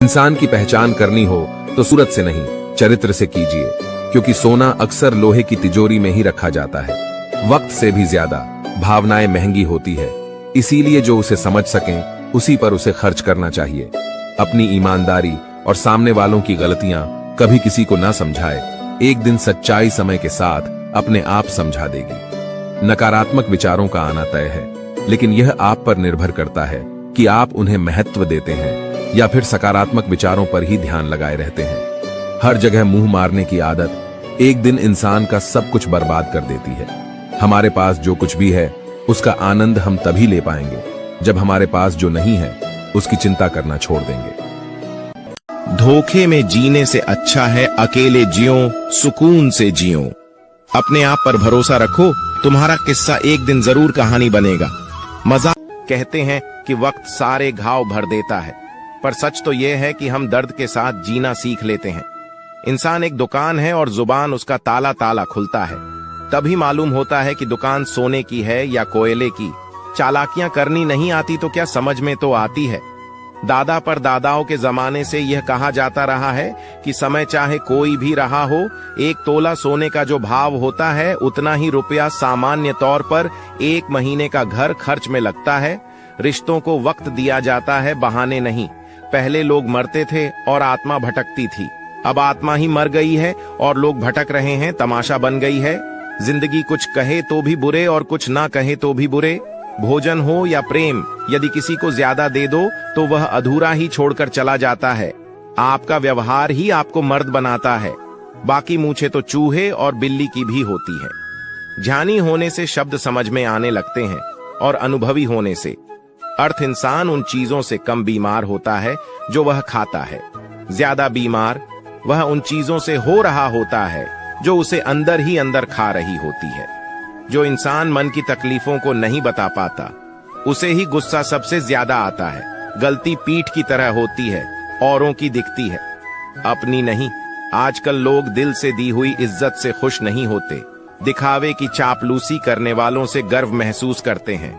इंसान की पहचान करनी हो तो सूरत से नहीं, चरित्र से कीजिए, क्योंकि सोना अक्सर लोहे की तिजोरी में ही रखा जाता है। वक्त से भी ज्यादा भावनाएं महंगी होती है, इसीलिए जो उसे समझ सकें उसी पर उसे खर्च करना चाहिए। अपनी ईमानदारी और सामने वालों की गलतियां कभी किसी को ना समझाए। एक दिन सच्चाई समय के साथ अपने आप समझा देगी। नकारात्मक विचारों का आना तय है, लेकिन यह आप पर निर्भर करता है कि आप उन्हें महत्व देते हैं या फिर सकारात्मक विचारों पर ही ध्यान लगाए रहते हैं। हर जगह मुंह मारने की आदत एक दिन इंसान का सब कुछ बर्बाद कर देती है। हमारे पास जो कुछ भी है उसका आनंद हम तभी ले पाएंगे जब हमारे पास जो नहीं है उसकी चिंता करना छोड़ देंगे। धोखे में जीने से अच्छा है अकेले जियो, सुकून से जियो। अपने आप पर भरोसा रखो, तुम्हारा किस्सा एक दिन जरूर कहानी बनेगा। मजाक कहते हैं कि वक्त सारे घाव भर देता है, पर सच तो यह है कि हम दर्द के साथ जीना सीख लेते हैं। इंसान एक दुकान है और जुबान उसका ताला ताला खुलता है, तभी मालूम होता है कि दुकान सोने की है या कोयले की। चालाकियां करनी नहीं आती तो क्या समझ में तो आती है। दादा पर दादाओं के जमाने से यह कहा जाता रहा है कि समय चाहे कोई भी रहा हो, 1 तोला सोने का जो भाव होता है उतना ही रुपया सामान्य तौर पर 1 महीने का घर खर्च में लगता है। रिश्तों को वक्त दिया जाता है, बहाने नहीं। पहले लोग मरते थे और आत्मा भटकती थी, अब आत्मा ही मर गई है और लोग भटक रहे हैं, तमाशा बन गई है। जिंदगी कुछ कहे तो भी बुरे और कुछ ना कहे तो भी बुरे। भोजन हो या प्रेम, यदि किसी को ज्यादा दे दो तो वह अधूरा ही छोड़कर चला जाता है। आपका व्यवहार ही आपको मर्द बनाता है। बाकी मूछें तो चूहे और बिल्ली की भी होती है। ज्ञानी होने से शब्द समझ में आने लगते हैं और अनुभवी होने से अर्थ। इंसान उन चीजों से कम बीमार होता है जो वह खाता है, ज्यादा बीमार वह उन चीजों से हो रहा होता है जो उसे अंदर ही अंदर खा रही होती है। जो इंसान मन की तकलीफों को नहीं बता पाता उसे ही गुस्सा सबसे ज्यादा आता है। गलती पीठ की तरह होती है, औरों की दिखती है, अपनी नहीं। आजकल लोग दिल से दी हुई इज्जत से खुश नहीं होते, दिखावे की चापलूसी करने वालों से गर्व महसूस करते हैं।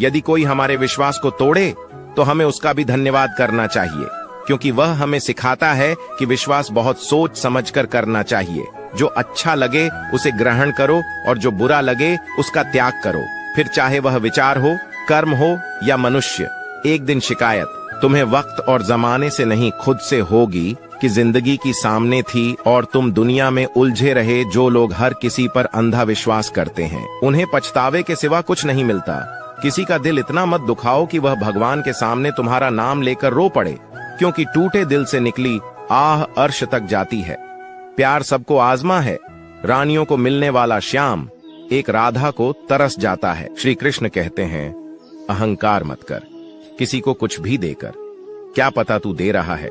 यदि कोई हमारे विश्वास को तोड़े तो हमें उसका भी धन्यवाद करना चाहिए, क्योंकि वह हमें सिखाता है कि विश्वास बहुत सोच समझकर करना चाहिए। जो अच्छा लगे उसे ग्रहण करो और जो बुरा लगे उसका त्याग करो, फिर चाहे वह विचार हो, कर्म हो या मनुष्य। एक दिन शिकायत तुम्हें वक्त और जमाने से नहीं खुद से होगी कि जिंदगी की सामने थी और तुम दुनिया में उलझे रहे। जो लोग हर किसी पर अंधा विश्वास करते हैं उन्हें पछतावे के सिवा कुछ नहीं मिलता। किसी का दिल इतना मत दुखाओ कि वह भगवान के सामने तुम्हारा नाम लेकर रो पड़े, क्योंकि टूटे दिल से निकली आह अर्श तक जाती है। प्यार सबको आजमा है, रानियों को मिलने वाला श्याम एक राधा को तरस जाता है। श्री कृष्ण कहते हैं, अहंकार मत कर किसी को कुछ भी देकर। क्या पता तू दे रहा है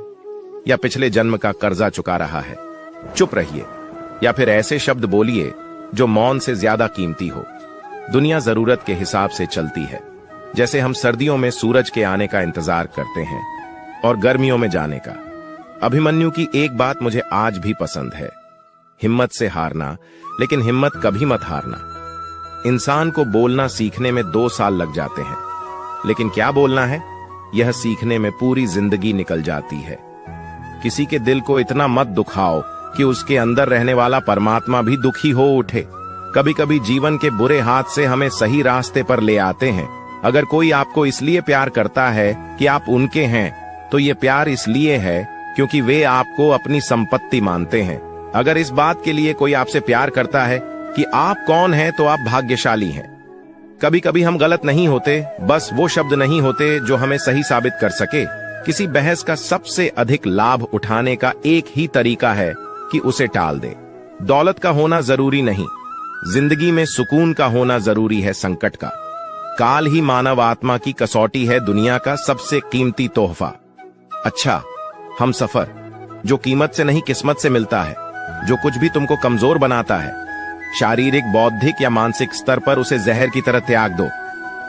या पिछले जन्म का कर्जा चुका रहा है। चुप रहिए या फिर ऐसे शब्द बोलिए जो मौन से ज्यादा कीमती हो। दुनिया जरूरत के हिसाब से चलती है, जैसे हम सर्दियों में सूरज के आने का इंतजार करते हैं और गर्मियों में जाने का। अभिमन्यु की एक बात मुझे आज भी पसंद है, हिम्मत से हारना, लेकिन हिम्मत कभी मत हारना। इंसान को बोलना सीखने में 2 साल लग जाते हैं, लेकिन क्या बोलना है यह सीखने में पूरी जिंदगी निकल जाती है। किसी के दिल को इतना मत दुखाओ कि उसके अंदर रहने वाला परमात्मा भी दुखी हो उठे। कभी कभी जीवन के बुरे हाथ से हमें सही रास्ते पर ले आते हैं। अगर कोई आपको इसलिए प्यार करता है कि आप उनके हैं, तो ये प्यार इसलिए है क्योंकि वे आपको अपनी संपत्ति मानते हैं। अगर इस बात के लिए कोई आपसे प्यार करता है कि आप कौन हैं, तो आप भाग्यशाली हैं। कभी कभी हम गलत नहीं होते, बस वो शब्द नहीं होते जो हमें सही साबित कर सके। किसी बहस का सबसे अधिक लाभ उठाने का एक ही तरीका है कि उसे टाल दे। दौलत का होना जरूरी नहीं, जिंदगी में सुकून का होना जरूरी है। संकट का काल ही मानव आत्मा की कसौटी है, दुनिया का सबसे कीमती तोहफा। अच्छा, हम सफर जो कीमत से नहीं किस्मत से मिलता है, जो कुछ भी तुमको कमजोर बनाता है, शारीरिक, बौद्धिक या मानसिक स्तर पर, उसे जहर की तरह त्याग दो।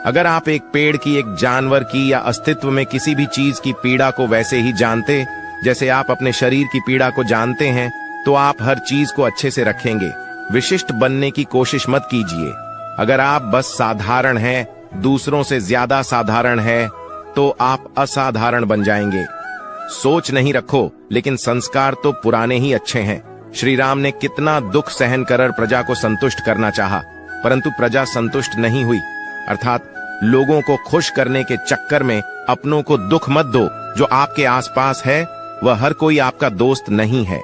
अगर आप एक पेड़ की, एक जानवर की या अस्तित्व में किसी भी चीज की पीड़ा को वैसे ही जानते जैसे आप अपने शरीर की पीड़ा को जानते हैं, तो आप हर चीज को अच्छे से रखेंगे। विशिष्ट बनने की कोशिश मत कीजिए। अगर आप बस साधारण हैं, दूसरों से ज्यादा साधारण है, तो आप असाधारण बन जाएंगे। सोच नहीं रखो, लेकिन संस्कार तो पुराने ही अच्छे हैं। श्री राम ने कितना दुख सहन कर प्रजा को संतुष्ट करना चाहा, परंतु प्रजा संतुष्ट नहीं हुई। अर्थात लोगों को खुश करने के चक्कर में अपनों को दुख मत दो। जो आपके आसपास है वह हर कोई आपका दोस्त नहीं है।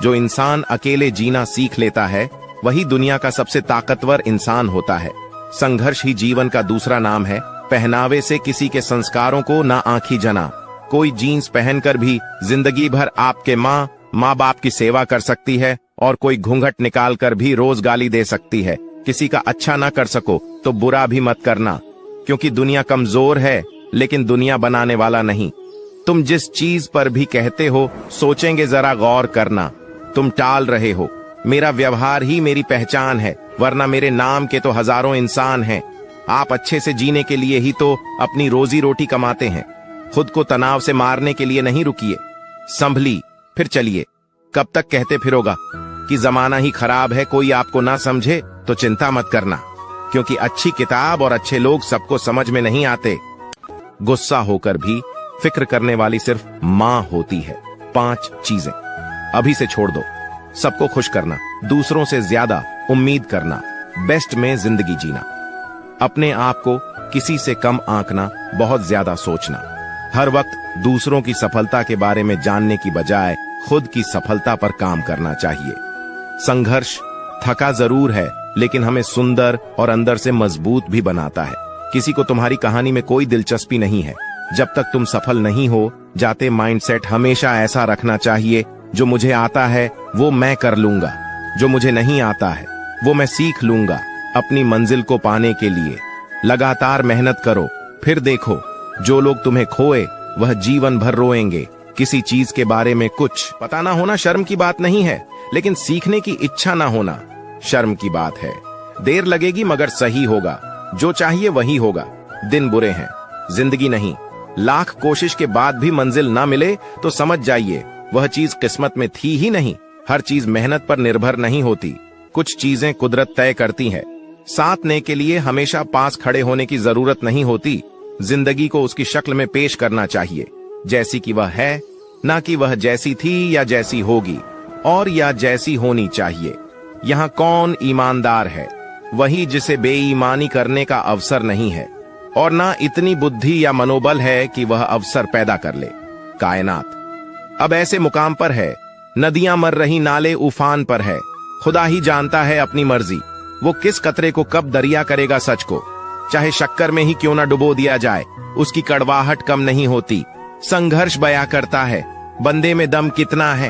जो इंसान अकेले जीना सीख लेता है वही दुनिया का सबसे ताकतवर इंसान होता है। संघर्ष ही जीवन का दूसरा नाम है। पहनावे से किसी के संस्कारों को ना आंखी जना। कोई जीन्स पहनकर भी जिंदगी भर आपके माँ बाप की सेवा कर सकती है, और कोई घूंघट निकाल कर भी रोज गाली दे सकती है। किसी का अच्छा ना कर सको तो बुरा भी मत करना, क्योंकि दुनिया कमजोर है लेकिन दुनिया बनाने वाला नहीं। तुम जिस चीज पर भी कहते हो सोचेंगे जरा गौर करना। तुम टाल रहे हो। मेरा व्यवहार ही मेरी पहचान है, वरना मेरे नाम के तो हजारों इंसान हैं। आप अच्छे से जीने के लिए ही तो अपनी रोजी रोटी कमाते हैं। खुद को तनाव से मारने के लिए नहीं रुकिए। संभली फिर चलिए। कब तक कहते फिरोगा कि जमाना ही खराब है, कोई आपको ना समझे तो चिंता मत करना, क्योंकि अच्छी किताब और अच्छे लोग सबको समझ में नहीं आते। गुस्सा होकर भी फिक्र करने वाली सिर्फ मां होती है। 5 चीजें अभी से छोड़ दो। सबको खुश करना, दूसरों से ज्यादा उम्मीद करना, बेस्ट में जिंदगी जीना, अपने आप को किसी से कम आंकना, बहुत ज्यादा सोचना, हर वक्त दूसरों की सफलता के बारे में जानने की बजाय खुद की सफलता पर काम करना चाहिए। संघर्ष थका जरूर है, लेकिन हमें सुंदर और अंदर से मजबूत भी बनाता है। किसी को तुम्हारी कहानी में कोई दिलचस्पी नहीं है। जब तक तुम सफल नहीं हो जाते, माइंडसेट हमेशा ऐसा रखना चाहिए, जो मुझे आता है वो मैं कर लूंगा, जो मुझे नहीं आता है वो मैं सीख लूंगा। अपनी मंजिल को पाने के लिए लगातार मेहनत करो, फिर देखो जो लोग तुम्हें खोए वह जीवन भर रोएंगे। किसी चीज के बारे में कुछ पता ना होना शर्म की बात नहीं है, लेकिन सीखने की इच्छा ना होना शर्म की बात है। देर लगेगी मगर सही होगा। जो चाहिए वही होगा। दिन बुरे हैं, जिंदगी नहीं। लाख कोशिश के बाद भी मंजिल ना मिले तो समझ जाइए वह चीज किस्मत में थी ही नहीं। हर चीज मेहनत पर निर्भर नहीं होती। कुछ चीजें कुदरत तय करती है। साथ ने के लिए हमेशा पास खड़े होने की जरूरत नहीं होती। जिंदगी को उसकी शक्ल में पेश करना चाहिए, जैसी कि वह है, ना कि वह जैसी थी या जैसी होगी और या जैसी होनी चाहिए। यहाँ कौन ईमानदार है? वही जिसे बेईमानी करने का अवसर नहीं है, और ना इतनी बुद्धि या मनोबल है कि वह अवसर पैदा कर ले। कायनात अब ऐसे मुकाम पर है, नदियां मर रही, नाले उफान पर है। खुदा ही जानता है अपनी मर्जी, वो किस कतरे को कब दरिया करेगा। सच को चाहे शक्कर में ही क्यों ना डुबो दिया जाए, उसकी कड़वाहट कम नहीं होती। संघर्ष बया करता है बंदे में दम कितना है।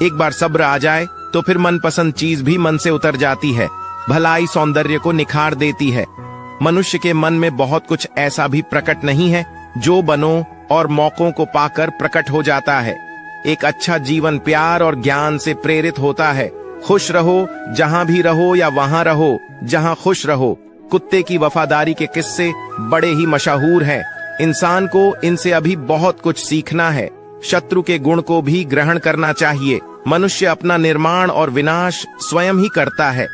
एक बार सब्र आ जाए तो फिर मनपसंद चीज भी मन से उतर जाती है। भलाई सौंदर्य को निखार देती है। मनुष्य के मन में बहुत कुछ ऐसा भी प्रकट नहीं है जो बनो और मौकों को पाकर प्रकट हो जाता है। एक अच्छा जीवन प्यार और ज्ञान से प्रेरित होता है। खुश रहो जहां भी रहो, या वहां रहो जहां खुश रहो। कुत्ते की वफादारी के किस्से बड़े ही मशहूर हैं। इंसान को इनसे अभी बहुत कुछ सीखना है। शत्रु के गुण को भी ग्रहण करना चाहिए। मनुष्य अपना निर्माण और विनाश स्वयं ही करता है।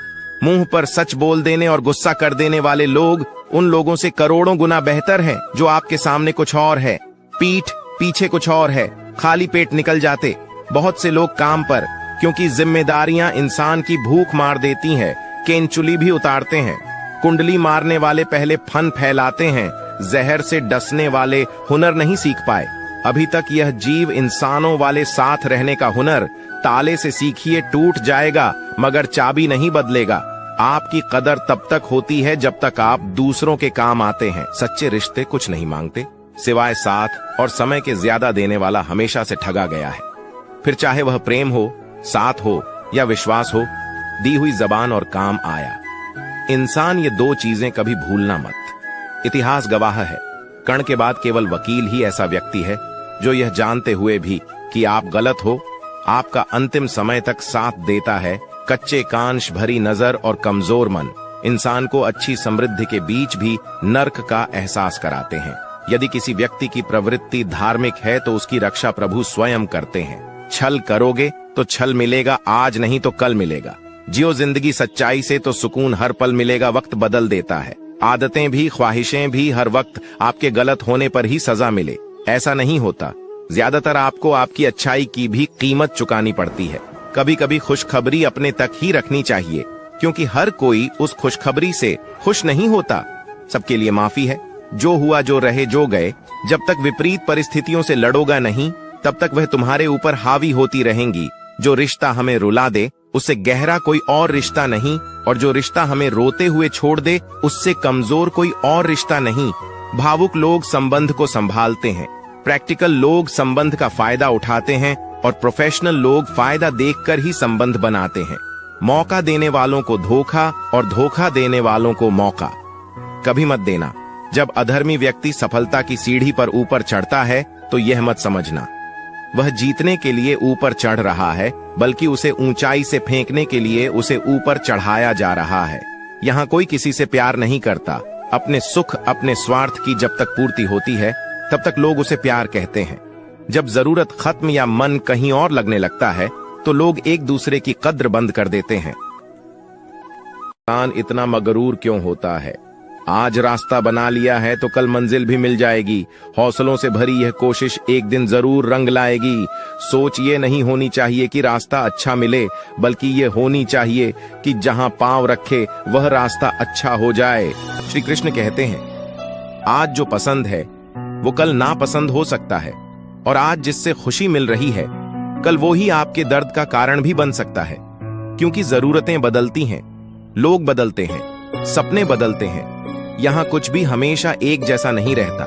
मुंह पर सच बोल देने और गुस्सा कर देने वाले लोग उन लोगों से करोड़ों गुना बेहतर हैं जो आपके सामने कुछ और है, पीठ पीछे कुछ और है, खाली पेट निकल जाते। बहुत से लोग काम पर, क्योंकि जिम्मेदारियां इंसान की भूख मार देती हैं, केंचुली भी उतारते हैं। कुंडली मारने वाले पहले फन फैलाते हैं, जहर से डसने वाले हुनर नहीं सीख पाए। अभी तक यह जीव इंसानों वाले साथ रहने का हुनर ताले से सीखिए, टूट जाएगा मगर चाबी नहीं बदलेगा। आपकी कदर तब तक होती है जब तक आप दूसरों के काम आते हैं। सच्चे रिश्ते कुछ नहीं मांगते सिवाय साथ और समय के ज्यादा देने वाला हमेशा से ठगा गया है। फिर चाहे वह प्रेम हो, साथ हो या विश्वास हो, दी हुई जबान और काम आया। इंसान ये 2 चीजें कभी भूलना मत। इतिहास गवाह है, कर्ण के बाद केवल वकील ही ऐसा व्यक्ति है जो यह जानते हुए भी कि आप गलत हो, आपका अंतिम समय तक साथ देता है। कच्चे कांच भरी नजर और कमजोर मन इंसान को अच्छी समृद्धि के बीच भी नर्क का एहसास कराते हैं। यदि किसी व्यक्ति की प्रवृत्ति धार्मिक है तो उसकी रक्षा प्रभु स्वयं करते हैं। छल करोगे तो छल मिलेगा, आज नहीं तो कल मिलेगा। जियो जिंदगी सच्चाई से तो सुकून हर पल मिलेगा। वक्त बदल देता है, आदतें भी ख्वाहिशें भी। हर वक्त आपके गलत होने पर ही सजा मिले ऐसा नहीं होता। ज्यादातर आपको आपकी अच्छाई की भी कीमत चुकानी पड़ती है। कभी कभी खुशखबरी अपने तक ही रखनी चाहिए, क्योंकि हर कोई उस खुशखबरी से खुश नहीं होता। सबके लिए माफी है, जो हुआ जो रहे जो गए। जब तक विपरीत परिस्थितियों से लड़ोगा नहीं, तब तक वह तुम्हारे ऊपर हावी होती रहेंगी। जो रिश्ता हमें रुला दे, उससे गहरा कोई और रिश्ता नहीं, और जो रिश्ता हमें रोते हुए छोड़ दे, उससे कमजोर कोई और रिश्ता नहीं। भावुक लोग संबंध को संभालते हैं, प्रैक्टिकल लोग संबंध का फायदा उठाते हैं, और प्रोफेशनल लोग फायदा देखकर ही संबंध बनाते हैं। मौका देने वालों को धोखा और धोखा देने वालों को मौका कभी मत देना। जब अधर्मी व्यक्ति सफलता की सीढ़ी पर ऊपर चढ़ता है, तो यह मत समझना वह जीतने के लिए ऊपर चढ़ रहा है, बल्कि उसे ऊंचाई से फेंकने के लिए उसे ऊपर चढ़ाया जा रहा है। यहाँ कोई किसी से प्यार नहीं करता। अपने सुख, अपने स्वार्थ की जब तक पूर्ति होती है, तब तक लोग उसे प्यार कहते हैं। जब जरूरत खत्म या मन कहीं और लगने लगता है, तो लोग एक दूसरे की कद्र बंद कर देते हैं। इंसान इतना मगरूर क्यों होता है? आज रास्ता बना लिया है तो कल मंजिल भी मिल जाएगी। हौसलों से भरी यह कोशिश एक दिन जरूर रंग लाएगी। सोच ये नहीं होनी चाहिए कि रास्ता अच्छा मिले, बल्कि ये होनी चाहिए कि जहां पांव रखे वह रास्ता अच्छा हो जाए। श्री कृष्ण कहते हैं, आज जो पसंद है वो कल नापसंद हो सकता है, और आज जिससे खुशी मिल रही है, कल वो ही आपके दर्द का कारण भी बन सकता है। क्योंकि जरूरतें बदलती हैं, लोग बदलते हैं, सपने बदलते हैं। यहां कुछ भी हमेशा एक जैसा नहीं रहता।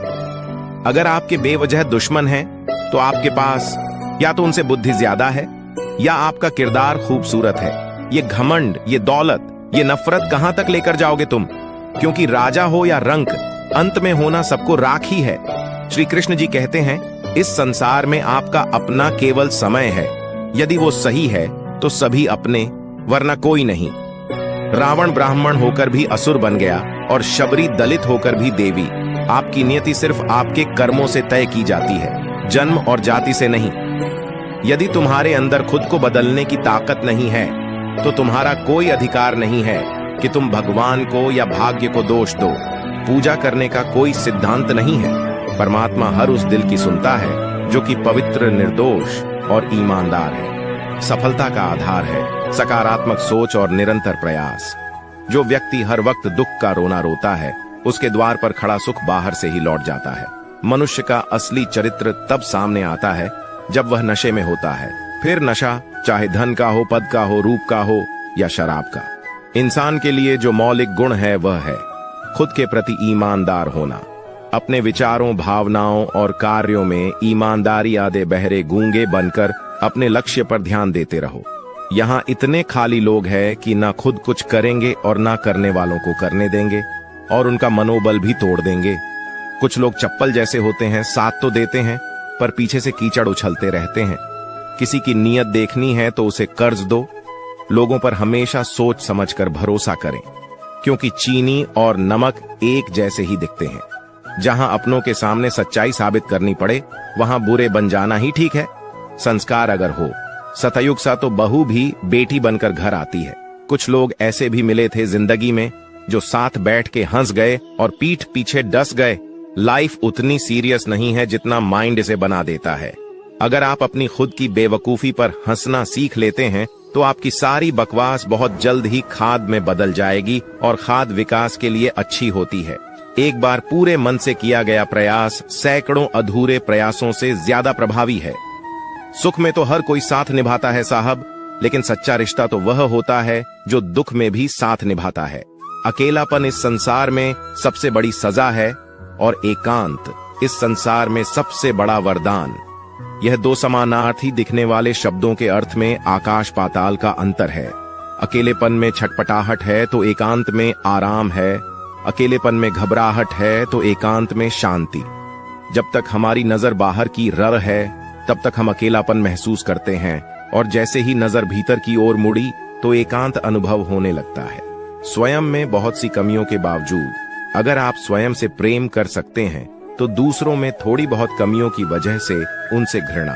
अगर आपके बेवजह दुश्मन हैं, तो आपके पास या तो उनसे बुद्धि ज्यादा है, या आपका किरदार खूबसूरत है। ये घमंड, ये दौलत, ये नफरत कहां तक लेकर जाओगे तुम? क्योंकि राजा हो या रंक, अंत में होना सबको राख ही है। श्री कृष्ण जी कहते हैं, इस संसार में आपका अपना केवल समय है। यदि वो सही है तो सभी अपने, वरना कोई नहीं। रावण ब्राह्मण होकर भी असुर बन गया, और शबरी दलित होकर भी देवी। आपकी नियति सिर्फ आपके कर्मों से तय की जाती है, जन्म और जाति से नहीं। यदि तुम्हारे अंदर खुद को बदलने की ताकत नहीं है, तो तुम्हारा कोई अधिकार नहीं है कि तुम भगवान को या भाग्य को दोष दो। पूजा करने का कोई सिद्धांत नहीं है। परमात्मा हर उस दिल की सुनता है जो कि पवित्र, निर्दोष और ईमानदार है। सफलता का आधार है सकारात्मक सोच और निरंतर प्रयास। जो व्यक्ति हर वक्त दुख का रोना रोता है, उसके द्वार पर खड़ा सुख बाहर से ही लौट जाता है। मनुष्य का असली चरित्र तब सामने आता है जब वह नशे में होता है। फिर नशा चाहे धन का हो, पद का हो, रूप का हो या शराब का। इंसान के लिए जो मौलिक गुण है वह है खुद के प्रति ईमानदार होना। अपने विचारों, भावनाओं और कार्यों में ईमानदारी आदे बहरे गूंगे बनकर अपने लक्ष्य पर ध्यान देते रहो। यहाँ इतने खाली लोग हैं कि ना खुद कुछ करेंगे और ना करने वालों को करने देंगे, और उनका मनोबल भी तोड़ देंगे। कुछ लोग चप्पल जैसे होते हैं, साथ तो देते हैं पर पीछे से कीचड़ उछलते रहते हैं। किसी की नीयत देखनी है तो उसे कर्ज दो। लोगों पर हमेशा सोच समझकर भरोसा करें, क्योंकि चीनी और नमक एक जैसे ही दिखते हैं। जहां अपनों के सामने सच्चाई साबित करनी पड़े, वहां बुरे बन जाना ही ठीक है। संस्कार अगर हो, सतयुग सा तो बहू भी बेटी बनकर घर आती है। कुछ लोग ऐसे भी मिले थे जिंदगी में जो साथ बैठ के हंस गए और पीठ पीछे डस गए। लाइफ उतनी सीरियस नहीं है जितना माइंड इसे बना देता है। अगर आप अपनी खुद की बेवकूफी पर हंसना सीख लेते हैं, तो आपकी सारी बकवास बहुत जल्द ही खाद में बदल जाएगी, और खाद विकास के लिए अच्छी होती है। एक बार पूरे मन से किया गया प्रयास सैकड़ों अधूरे प्रयासों से ज्यादा प्रभावी है। सुख में तो हर कोई साथ निभाता है साहब, लेकिन सच्चा रिश्ता तो वह होता है जो दुख में भी साथ निभाता है। अकेलापन इस संसार में सबसे बड़ी सजा है, और एकांत इस संसार में सबसे बड़ा वरदान। यह दो समानार्थी दिखने वाले शब्दों के अर्थ में आकाश पाताल का अंतर है। अकेलेपन में छटपटाहट है तो एकांत में आराम है। अकेलेपन में घबराहट है तो एकांत में शांति। जब तक हमारी नजर बाहर की रर है, तब तक हम अकेलापन महसूस करते हैं, और जैसे ही नजर भीतर की ओर मुड़ी तो एकांत अनुभव होने लगता है। स्वयं में बहुत सी कमियों के बावजूद अगर आप स्वयं से प्रेम कर सकते हैं, तो दूसरों में थोड़ी बहुत कमियों की वजह से उनसे घृणा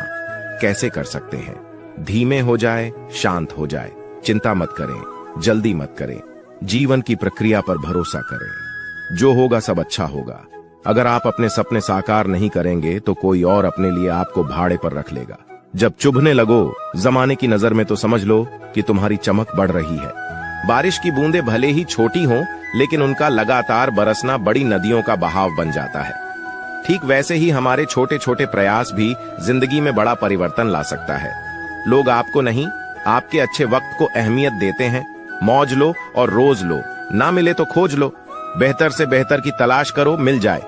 कैसे कर सकते हैं? धीमे हो जाए, शांत हो जाए, चिंता मत करें, जल्दी मत करें, जीवन की प्रक्रिया पर भरोसा करें। जो होगा सब अच्छा होगा। अगर आप अपने सपने साकार नहीं करेंगे तो कोई और अपने लिए आपको भाड़े पर रख लेगा। जब चुभने लगो जमाने की नजर में तो समझ लो कि तुम्हारी चमक बढ़ रही है। बारिश की बूंदें भले ही छोटी हों, लेकिन उनका लगातार बरसना बड़ी नदियों का बहाव बन जाता है। ठीक वैसे ही हमारे छोटे छोटे प्रयास भी जिंदगी में बड़ा परिवर्तन ला सकता है। लोग आपको नहीं, आपके अच्छे वक्त को अहमियत देते हैं। मौज लो और रोज लो, ना मिले तो खोज लो। बेहतर से बेहतर की तलाश करो, मिल जाए।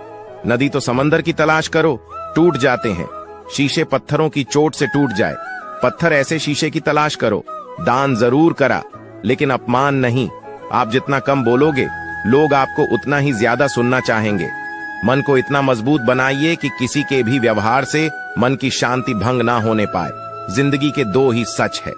नदी तो समंदर की तलाश करो, टूट जाते हैं। शीशे पत्थरों की चोट से टूट जाए, पत्थर ऐसे शीशे की तलाश करो। दान जरूर करा, लेकिन अपमान नहीं। आप जितना कम बोलोगे, लोग आपको उतना ही ज्यादा सुनना चाहेंगे। मन को इतना मजबूत बनाइए कि किसी के भी व्यवहार से मन की शांति भंग ना होने पाए। जिंदगी के दो ही सच है,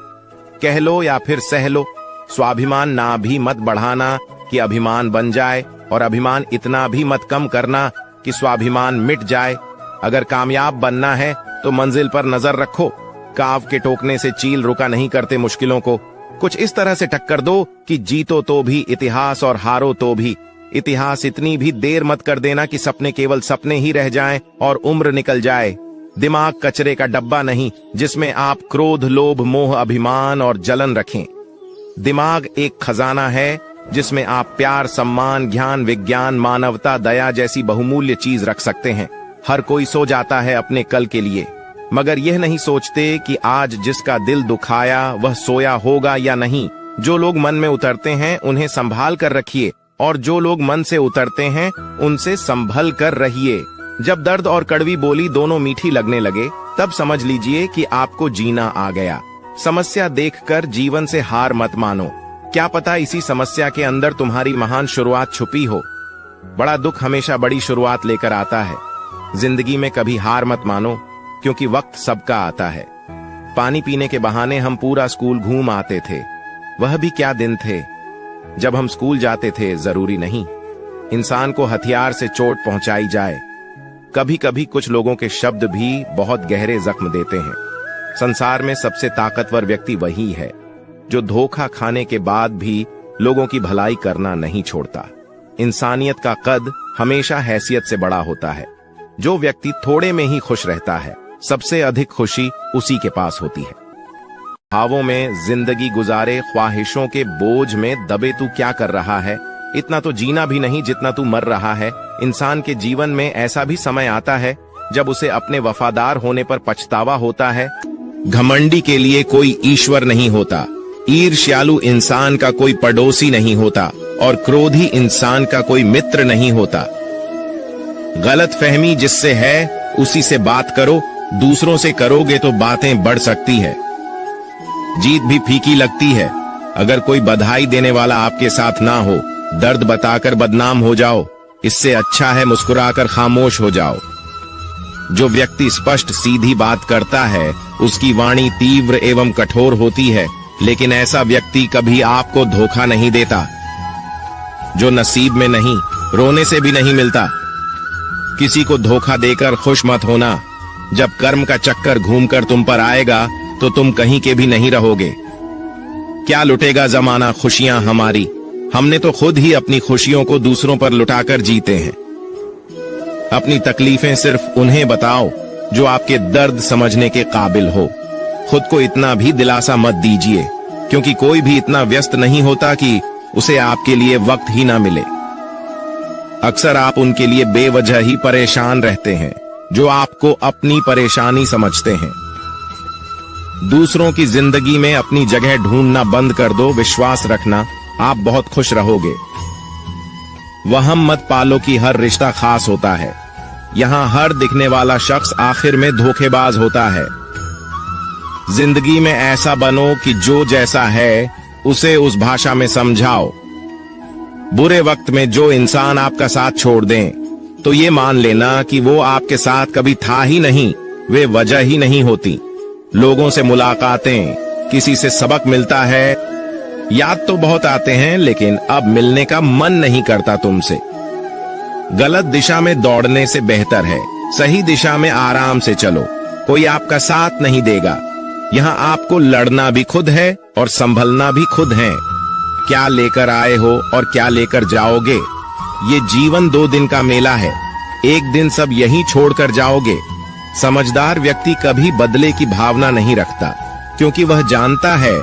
कह लो या फिर सह लो। स्वाभिमान ना भी मत बढ़ाना कि अभिमान बन जाए, और अभिमान इतना भी मत कम करना कि स्वाभिमान मिट जाए। अगर कामयाब बनना है तो मंजिल पर नजर रखो। काव के टोकने से चील रुका नहीं करते मुश्किलों को। कुछ इस तरह से टक्कर दो कि जीतो तो भी इतिहास और हारो तो भी इतिहास। इतनी भी देर मत कर देना कि सपने केवल सपने ही रह जाएं और उम्र निकल जाए। दिमाग कचरे का डब्बा नहीं जिसमें आप क्रोध, लोभ, मोह, अभिमान और जलन रखें। दिमाग एक खजाना है जिसमें आप प्यार, सम्मान, ज्ञान, विज्ञान, मानवता, दया जैसी बहुमूल्य चीज रख सकते हैं। हर कोई सो जाता है अपने कल के लिए, मगर यह नहीं सोचते कि आज जिसका दिल दुखाया वह सोया होगा या नहीं। जो लोग मन में उतरते हैं उन्हें संभाल कर रखिए, और जो लोग मन से उतरते हैं उनसे संभल कर रहिए। जब दर्द और कड़वी बोली दोनों मीठी लगने लगे, तब समझ लीजिए कि आपको जीना आ गया। समस्या देखकर जीवन से हार मत मानो। क्या पता इसी समस्या के अंदर तुम्हारी महान शुरुआत छुपी हो। बड़ा दुख हमेशा बड़ी शुरुआत लेकर आता है। जिंदगी में कभी हार मत मानो, क्योंकि वक्त सबका आता है। पानी पीने के बहाने हम पूरा स्कूल घूम आते थे। वह भी क्या दिन थे जब हम स्कूल जाते थे। जरूरी नहीं इंसान को हथियार से चोट पहुंचाई जाए। कभी कभी कुछ लोगों के शब्द भी बहुत गहरे जख्म देते हैं। संसार में सबसे ताकतवर व्यक्ति वही है जो धोखा खाने के बाद भी लोगों की भलाई करना नहीं छोड़ता। इंसानियत का कद हमेशा हैसियत से बड़ा होता है। जो व्यक्ति थोड़े में ही खुश रहता है, सबसे अधिक खुशी उसी के पास होती है। भावों में जिंदगी गुजारे, ख्वाहिशों के बोझ में दबे तू क्या कर रहा है। इतना तो जीना भी नहीं जितना तू मर रहा है। इंसान के जीवन में ऐसा भी समय आता है जब उसे अपने वफादार होने पर पछतावा होता है। घमंडी के लिए कोई ईश्वर नहीं होता, ईर्ष्यालु इंसान का कोई पड़ोसी नहीं होता, और क्रोधी इंसान का कोई मित्र नहीं होता। गलत फहमी जिससे है उसी से बात करो। दूसरों से करोगे तो बातें बढ़ सकती है। जीत भी फीकी लगती है। अगर कोई बधाई देने वाला आपके साथ ना हो, दर्द बताकर बदनाम हो जाओ। इससे अच्छा है मुस्कुराकर खामोश हो जाओ। जो व्यक्ति स्पष्ट सीधी बात करता है उसकी वाणी तीव्र एवं कठोर होती है, लेकिन ऐसा व्यक्ति कभी आपको धोखा नहीं देता। जो नसीब में नहीं, रोने से भी नहीं मिलता। किसी को धोखा देकर खुश मत होना। जब कर्म का चक्कर घूमकर तुम पर आएगा तो तुम कहीं के भी नहीं रहोगे। क्या लुटेगा जमाना खुशियां हमारी। हमने तो खुद ही अपनी खुशियों को दूसरों पर लुटाकर जीते हैं। अपनी तकलीफें सिर्फ उन्हें बताओ जो आपके दर्द समझने के काबिल हो। खुद को इतना भी दिलासा मत दीजिए, क्योंकि कोई भी इतना व्यस्त नहीं होता कि उसे आपके लिए वक्त ही ना मिले। अक्सर आप उनके लिए बेवजह ही परेशान रहते हैं जो आपको अपनी परेशानी समझते हैं। दूसरों की जिंदगी में अपनी जगह ढूंढना बंद कर दो। विश्वास रखना, आप बहुत खुश रहोगे। वहम मत पालो कि हर रिश्ता खास होता है। यहां हर दिखने वाला शख्स आखिर में धोखेबाज होता है। जिंदगी में ऐसा बनो कि जो जैसा है उसे उस भाषा में समझाओ। बुरे वक्त में जो इंसान आपका साथ छोड़ दें, तो ये मान लेना कि वो आपके साथ कभी था ही नहीं, वे वजह ही नहीं होती। लोगों से मुलाकातें, किसी से सबक मिलता है। याद तो बहुत आते हैं, लेकिन अब मिलने का मन नहीं करता तुमसे। गलत दिशा में दौड़ने से बेहतर है सही दिशा में आराम से चलो। कोई आपका साथ नहीं देगा। यहाँ आपको लड़ना भी खुद है और संभलना भी खुद है। क्या लेकर आए हो और क्या लेकर जाओगे, ये जीवन 2 दिन का मेला है। एक दिन सब यहीं छोड़कर जाओगे। समझदार व्यक्ति कभी बदले की भावना नहीं रखता, क्योंकि वह जानता है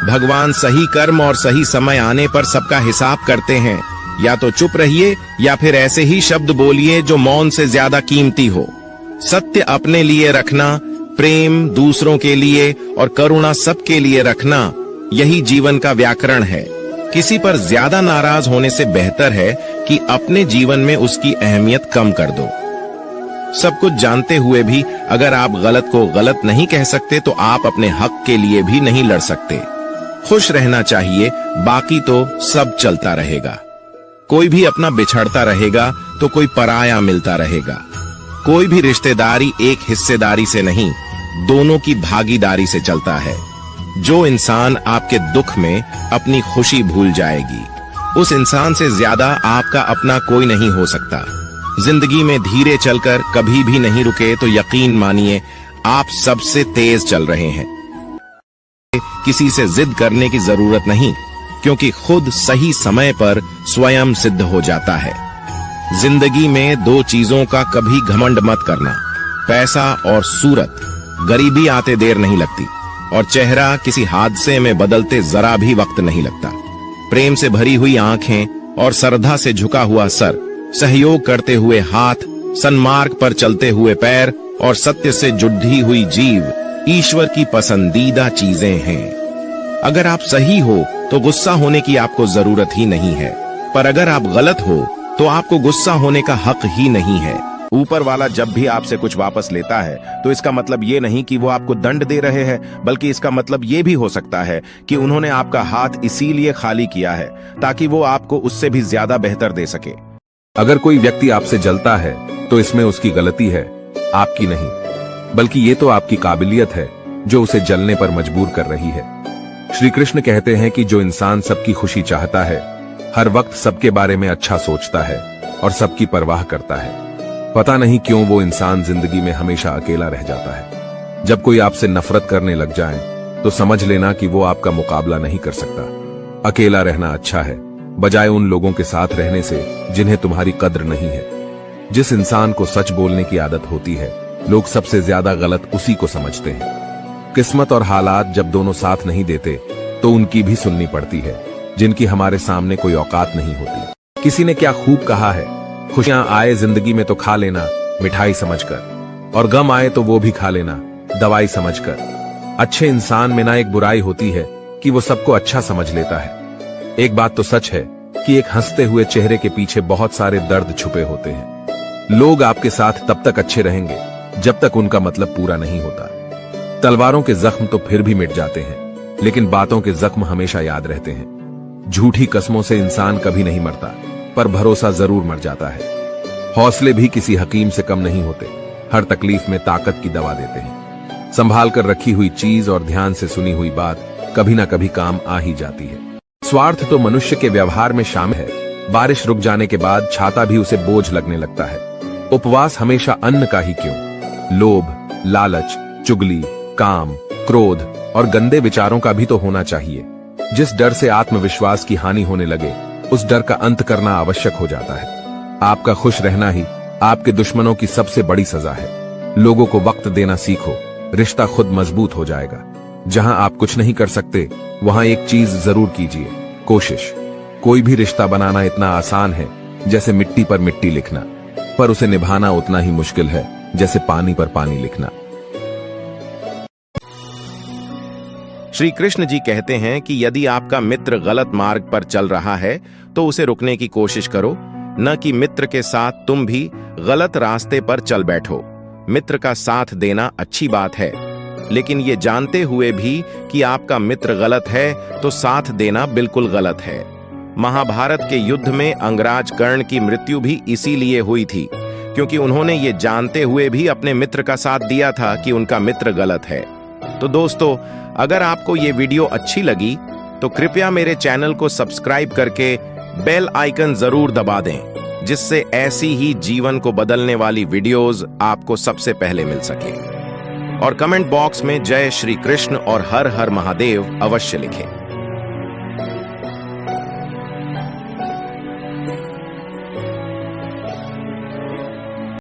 भगवान सही कर्म और सही समय आने पर सबका हिसाब करते हैं। या तो चुप रहिए या फिर ऐसे ही शब्द बोलिए जो मौन से ज्यादा कीमती हो। सत्य अपने लिए रखना, प्रेम दूसरों के लिए और करुणा सबके लिए रखना, यही जीवन का व्याकरण है। किसी पर ज्यादा नाराज होने से बेहतर है कि अपने जीवन में उसकी अहमियत कम कर दो। सब कुछ जानते हुए भी अगर आप गलत को गलत नहीं कह सकते तो आप अपने हक के लिए भी नहीं लड़ सकते। खुश रहना चाहिए, बाकी तो सब चलता रहेगा। कोई भी अपना बिछड़ता रहेगा तो कोई पराया मिलता रहेगा। कोई भी रिश्तेदारी एक हिस्सेदारी से नहीं, दोनों की भागीदारी से चलता है। जो इंसान आपके दुख में अपनी खुशी भूल जाएगी, उस इंसान से ज्यादा आपका अपना कोई नहीं हो सकता। जिंदगी में धीरे चलकर कभी भी नहीं रुके तो यकीन मानिए आप सबसे तेज चल रहे हैं। किसी से जिद करने की जरूरत नहीं, क्योंकि खुद सही समय पर स्वयं सिद्ध हो जाता है। जिंदगी में दो चीजों का कभी घमंड मत करना, पैसा और सूरत। गरीबी आते देर नहीं लगती और चेहरा किसी हादसे में बदलते जरा भी वक्त नहीं लगता। प्रेम से भरी हुई आंखें और श्रद्धा से झुका हुआ सर, सहयोग करते हुए हाथ, सन्मार्ग पर चलते हुए पैर और सत्य से जुड़ी हुई जीव ईश्वर की पसंदीदा चीजें हैं। अगर आप सही हो तो गुस्सा होने की आपको जरूरत ही नहीं है, पर अगर आप गलत हो तो आपको गुस्सा होने का हक ही नहीं है। ऊपर वाला जब भी आपसे कुछ वापस लेता है तो इसका मतलब ये नहीं कि वो आपको दंड दे रहे हैं, बल्कि इसका मतलब ये भी हो सकता है कि उन्होंने आपका हाथ इसीलिए खाली किया है ताकि वो आपको उससे भी ज्यादा बेहतर दे सके। अगर कोई व्यक्ति आपसे जलता है तो इसमें उसकी गलती है, आपकी नहीं, बल्कि ये तो आपकी काबिलियत है जो उसे जलने पर मजबूर कर रही है। श्री कृष्ण कहते हैं कि जो इंसान सबकी खुशी चाहता है, हर वक्त सबके बारे में अच्छा सोचता है और सबकी परवाह करता है, पता नहीं क्यों वो इंसान जिंदगी में हमेशा अकेला रह जाता है। जब कोई आपसे नफरत करने लग जाए तो समझ लेना कि वो आपका मुकाबला नहीं कर सकता। अकेला रहना अच्छा है, बजाय उन लोगों के साथ रहने से जिन्हें तुम्हारी कद्र नहीं है। जिस इंसान को सच बोलने की आदत होती है, लोग सबसे ज्यादा गलत उसी को समझते हैं। किस्मत और हालात जब दोनों साथ नहीं देते तो उनकी भी सुननी पड़ती है, जिनकी हमारे सामने कोई औकात नहीं होती। किसी ने क्या खूब कहा है, खुशियां आए जिंदगी में तो खा लेना मिठाई समझकर, और गम आए तो वो भी खा लेना दवाई समझकर। अच्छे इंसान में ना एक बुराई होती है कि वो सबको अच्छा समझ लेता है। एक बात तो सच है कि एक हंसते हुए चेहरे के पीछे बहुत सारे दर्द छुपे होते हैं। लोग आपके साथ तब तक अच्छे रहेंगे जब तक उनका मतलब पूरा नहीं होता। तलवारों के जख्म तो फिर भी मिट जाते हैं, लेकिन बातों के जख्म हमेशा याद रहते हैं। झूठी कसमों से इंसान कभी नहीं मरता, पर भरोसा जरूर मर जाता है। हौसले भी किसी हकीम से कम नहीं होते, हर तकलीफ में ताकत की दवा देते हैं। संभाल कर रखी हुई चीज और ध्यान से सुनी हुई बात कभी ना कभी काम आ ही जाती है। स्वार्थ तो मनुष्य के व्यवहार में शामिल है। बारिश रुक जाने के बाद छाता भी उसे बोझ लगने लगता है। उपवास हमेशा अन्न का ही क्यों, लोभ, लालच, चुगली, काम, क्रोध और गंदे विचारों का भी तो होना चाहिए। जिस डर से आत्मविश्वास की हानि होने लगे, उस डर का अंत करना आवश्यक हो जाता है। आपका खुश रहना ही आपके दुश्मनों की सबसे बड़ी सजा है। लोगों को वक्त देना सीखो, रिश्ता खुद मजबूत हो जाएगा। जहां आप कुछ नहीं कर सकते, वहां एक चीज जरूर कीजिए, कोशिश। कोई भी रिश्ता बनाना इतना आसान है जैसे मिट्टी पर मिट्टी लिखना, पर उसे निभाना उतना ही मुश्किल है जैसे पानी पर पानी लिखना। श्री कृष्ण जी कहते हैं कि यदि आपका मित्र गलत मार्ग पर चल रहा है तो उसे रुकने की कोशिश करो, न कि मित्र के साथ तुम भी गलत रास्ते पर चल बैठो। मित्र का साथ देना अच्छी बात है, लेकिन ये जानते हुए भी कि आपका मित्र गलत है तो साथ देना बिल्कुल गलत है। महाभारत के युद्ध में अंगराज कर्ण की मृत्यु भी इसीलिए हुई थी, क्योंकि उन्होंने ये जानते हुए भी अपने मित्र का साथ दिया था कि उनका मित्र गलत है। तो दोस्तों, अगर आपको ये वीडियो अच्छी लगी तो कृपया मेरे चैनल को सब्सक्राइब करके बेल आइकन जरूर दबा दें, जिससे ऐसी ही जीवन को बदलने वाली वीडियोस आपको सबसे पहले मिल सके। और कमेंट बॉक्स में जय श्री कृष्ण और हर हर महादेव अवश्य लिखें।